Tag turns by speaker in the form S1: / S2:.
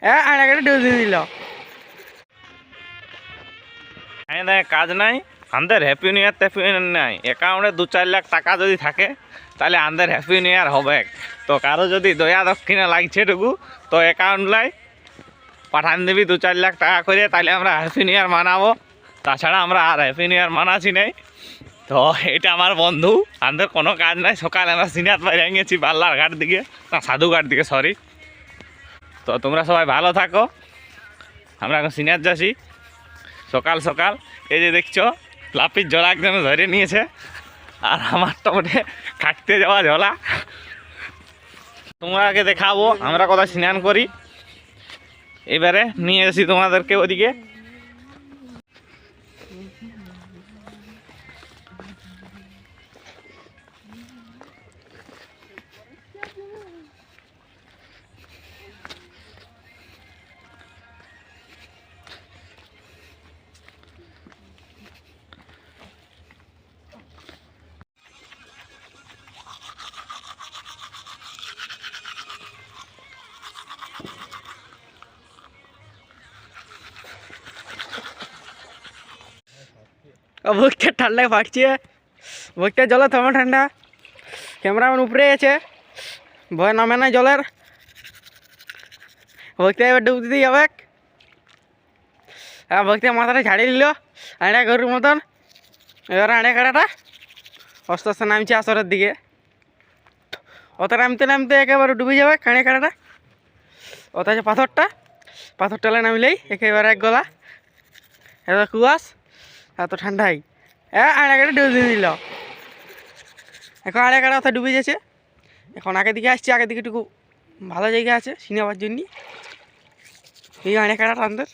S1: আড়াগাড়ি ডুব দিয়ে দিল।
S2: কাজ নাই আমাদের, হ্যাপি নিউ ইয়ার ট্যাপি নাই। অ্যাকাউন্টে 2-4 লাখ টাকা যদি থাকে তাহলে আমাদের হ্যাপি নিউ ইয়ার হবে। তো কারো যদি দয়া দক্ষিণা লাগছে টুকু তো অ্যাকাউন্ট লাই পাঠান দিবি 2-4 লাখ টাকা করে, তাহলে আমরা হ্যাপি নিউ ইয়ার মানাবো। তাছাড়া আমরা আর হ্যাপি নিউ ইয়ার মানাছি নাই। তো এটা আমার বন্ধু, আমাদের কোনো কাজ নাই। সকালে আমরা সিনিয়ার বাইরে গেছি বাল্লার ঘাট দিকে, না সাধুঘাট দিকে, সরি। তো তোমরা সবাই ভালো থাকো। আমরা এখন সিনিয়ার যাচ্ছি সকাল সকাল। এই যে দেখছো লাপির জলা একদম ধরে নিয়েছে, আর আমার তো ওঠে কাটতে যাওয়া জলা। তোমাকে দেখাবো আমরা কোথায় স্নান করি। এবারে নিয়ে এসেছি তোমাদেরকে ওদিকে।
S1: বুকটা ঠান্ডায় ফাটছে, বুকটা জলে থামা ঠান্ডা। ক্যামেরাম্যান উপরে আছে, ভয় নামে না জলের। বুকটা এবার ডুব দিতে যাবে। বুকটা মাথাটা ঝাড়িয়ে নিল আড়া গরুর মতন। এবার আড়ে কাটাটা আস্তে আস্তে নামছে আসরের দিকে। ওটা নামতে নামতে একেবারে ডুবে যাবে কাঁড়ে কাটাটা। ওটা আছে পাথরটা, পাথরটালে নামিলেই একেবারে এক গলা। এবার কুয়াশ এত ঠান্ডাই আড়ে কাটা ডুব দিয়ে দিল। এখন আড়ে কাটা ওটা ডুবে যাচ্ছে। এখন আগের দিকে আসছে, আগের দিকে একটু ভালো জায়গা আছে সিনেমার জন্য। এই আড়ে কাটাটা আমাদের